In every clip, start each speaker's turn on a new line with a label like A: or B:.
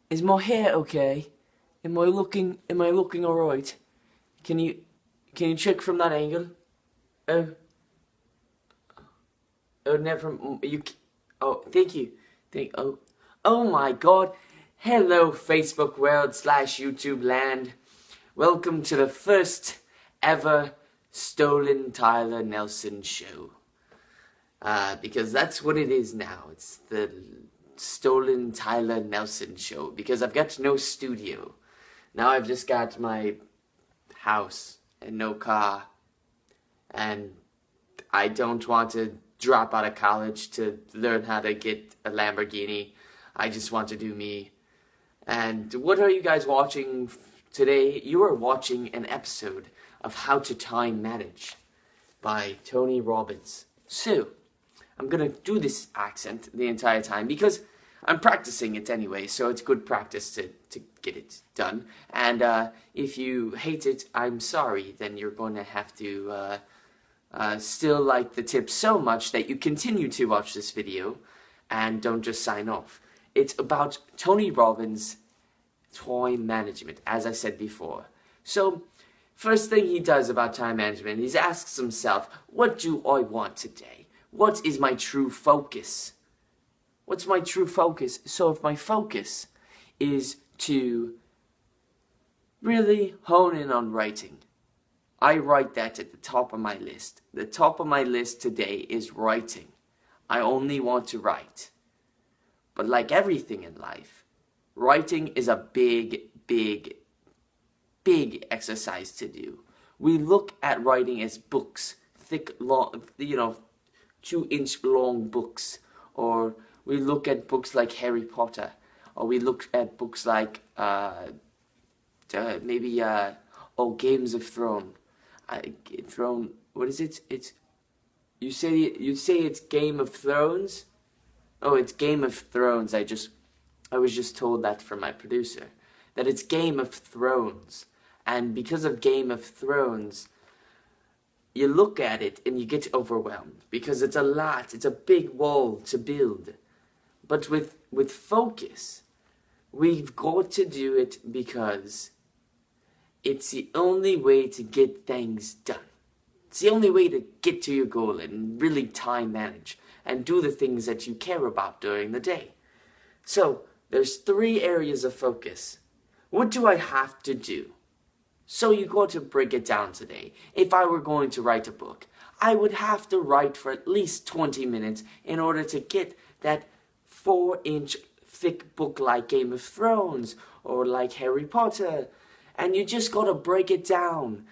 A: Is my hair okay? Am I looking alright? Can you can you check from that angle? Oh, oh, never you. Oh, thank you. Oh my God. Hello, Facebook world slash YouTube land. Welcome to the first ever Stolen Tyler Nelson show. Because that's what it is now. It's the Stolen Tyler Nelson show. Because I've got no studio. Now I've just got my house and no car. And I don't want to drop out of college to learn how to get a Lamborghini. I just want to do me. And what are you guys watching today? You are watching an episode of How to Time Manage by Tony Robbins. So, I'm gonna do this accent the entire time because I'm practicing it anyway, so it's good practice to get it done. And if you hate it, I'm sorry, then you're gonna have to still like the tip so much that you continue to watch this video and don't just sign off. It's about Tony Robbins' time management, as I said before. So, first thing he does about time management, he asks himself, what do I want today? What is my true focus? What's my true focus? So if my focus is to really hone in on writing, I write that at the top of my list. The top of my list today is writing. I only want to write. But like everything in life, writing is a big, big, big exercise to do. We look at writing as books, thick, long, 2-inch long books. Or we look at books like Harry Potter. Or we look at books like, Games of Thrones. What is it? You say it's Game of Thrones? Oh, it's Game of Thrones. I was just told that from my producer. That it's Game of Thrones. And because of Game of Thrones, you look at it and you get overwhelmed. Because it's a lot. It's a big wall to build. But with focus, we've got to do it because it's the only way to get things done. It's the only way to get to your goal and really time manage and do the things that you care about during the day. So, there's 3 areas of focus. What do I have to do? So you got to break it down today. If I were going to write a book, I would have to write for at least 20 minutes in order to get that 4-inch thick book like Game of Thrones or like Harry Potter. And you just got to break it down.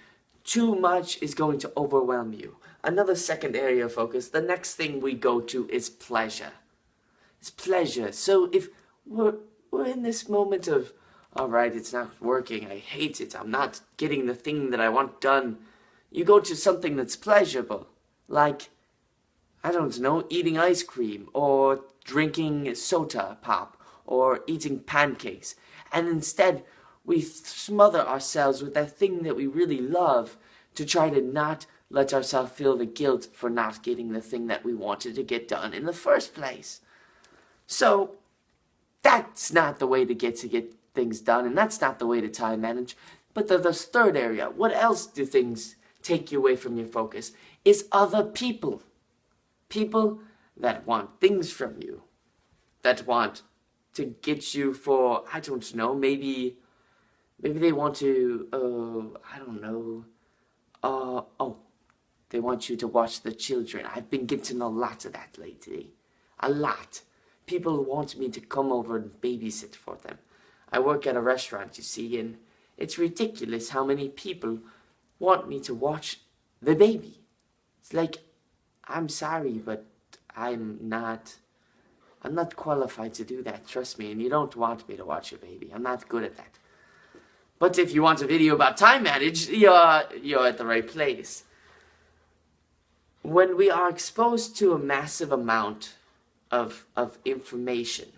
A: Too much is going to overwhelm you. Another second area of focus, the next thing we go to is pleasure. It's pleasure. So if we're in this moment of, alright, it's not working, I hate it, I'm not getting the thing that I want done, you go to something that's pleasurable. Like, I don't know, eating ice cream, or drinking soda pop, or eating pancakes. And instead, we smother ourselves with that thing that we really love to try to not let ourselves feel the guilt for not getting the thing that we wanted to get done in the first place. So, that's not the way to get things done, and that's not the way to time manage. But the third area, what else do things take you away from your focus, is other people. People that want things from you, that want to get you for, I don't know, maybe they want to, they want you to watch the children. I've been getting a lot of that lately. A lot. People want me to come over and babysit for them. I work at a restaurant, you see, and it's ridiculous how many people want me to watch the baby. It's like, I'm sorry, but I'm not qualified to do that, trust me, and you don't want me to watch your baby. I'm not good at that. But if you want a video about time manage, you're at the right place. When we are exposed to a massive amount of information,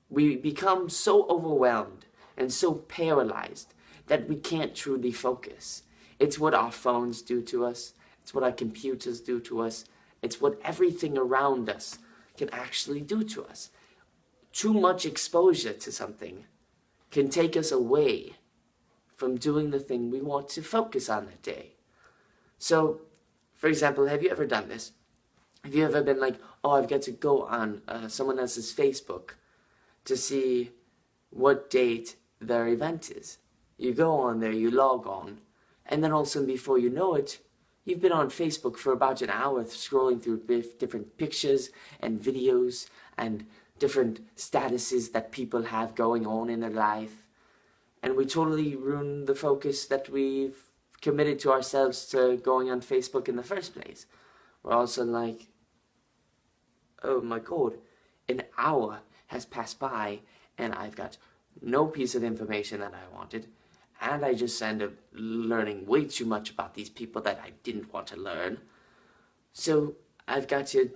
A: we become so overwhelmed and so paralyzed that we can't truly focus. It's what our phones do to us. It's what our computers do to us. It's what everything around us can actually do to us. too much exposure to something can take us away from doing the thing we want to focus on that day. So, for example, have you ever done this? Have you ever been like, oh, I've got to go on someone else's Facebook to see what date their event is? You go on there, you log on, and then all of a sudden, before you know it, you've been on Facebook for about an hour scrolling through different pictures and videos and different statuses that people have going on in their life. And we totally ruin the focus that we've committed to ourselves to going on Facebook in the first place. We're also like, oh my god, an hour has passed by and I've got no piece of information that I wanted, and I just end up learning way too much about these people that I didn't want to learn. So I've got to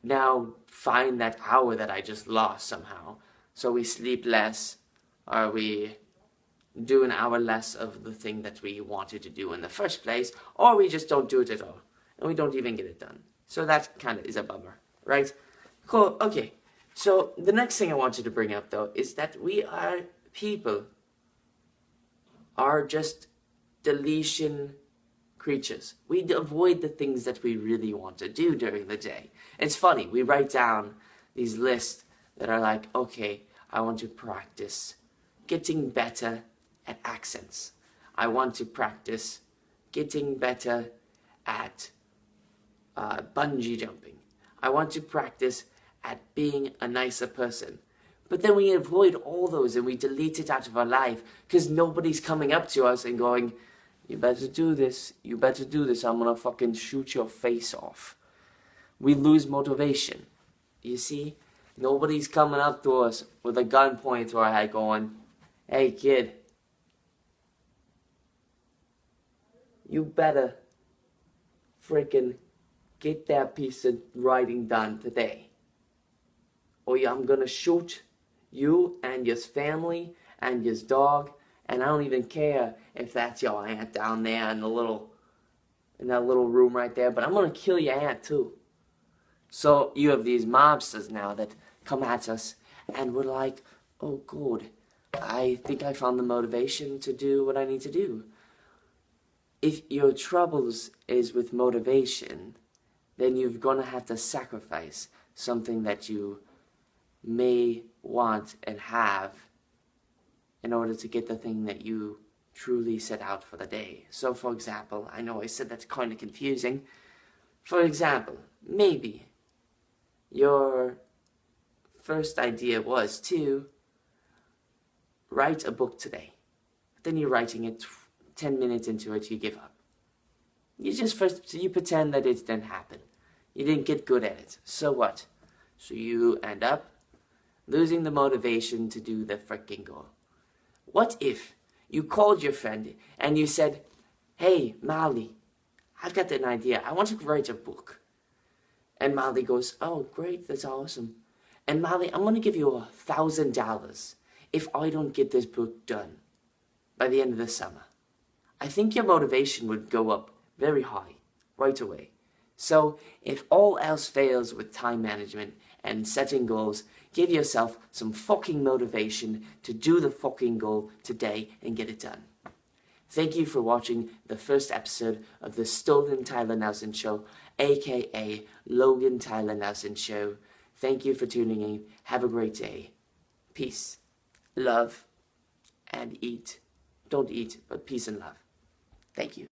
A: now find that hour that I just lost somehow. So we sleep less, or we do an hour less of the thing that we wanted to do in the first place, or we just don't do it at all, and we don't even get it done. So that kind of is a bummer, right? Cool, okay. So the next thing I wanted to bring up, though, is that people are just deletion creatures. We avoid the things that we really want to do during the day. It's funny, we write down these lists that are like, okay, I want to practice getting better at accents. I want to practice getting better at bungee jumping. I want to practice at being a nicer person. But then we avoid all those and we delete it out of our life because nobody's coming up to us and going, you better do this, you better do this, I'm gonna fucking shoot your face off. We lose motivation. You see? Nobody's coming up to us with a gun pointed to our head going, hey kid, you better freaking get that piece of writing done today, or I'm gonna shoot you and your family and your dog, and I don't even care if that's your aunt down there in that little room right there, but I'm gonna kill your aunt too. So you have these mobsters now that come at us and we're like, oh god, I think I found the motivation to do what I need to do. If your troubles is with motivation, then you're gonna have to sacrifice something that you may want and have in order to get the thing that you truly set out for the day. So for example, I know I said that's kind of confusing. For example, maybe your first idea was to write a book today. Then you're writing it, 10 minutes into it, you give up. You pretend that it didn't happen. You didn't get good at it. So what? So you end up losing the motivation to do the freaking goal. What if you called your friend and you said, hey, Molly, I've got an idea. I want to write a book. And Molly goes, oh, great, that's awesome. And Molly, I'm going to give you $1,000 if I don't get this book done by the end of the summer. I think your motivation would go up very high right away. So if all else fails with time management and setting goals, give yourself some fucking motivation to do the fucking goal today and get it done. Thank you for watching the first episode of the Stolen Tyler Nelson Show, aka Logan Tyler Nelson Show. Thank you for tuning in. Have a great day. Peace, love, and eat. Don't eat, but peace and love. Thank you.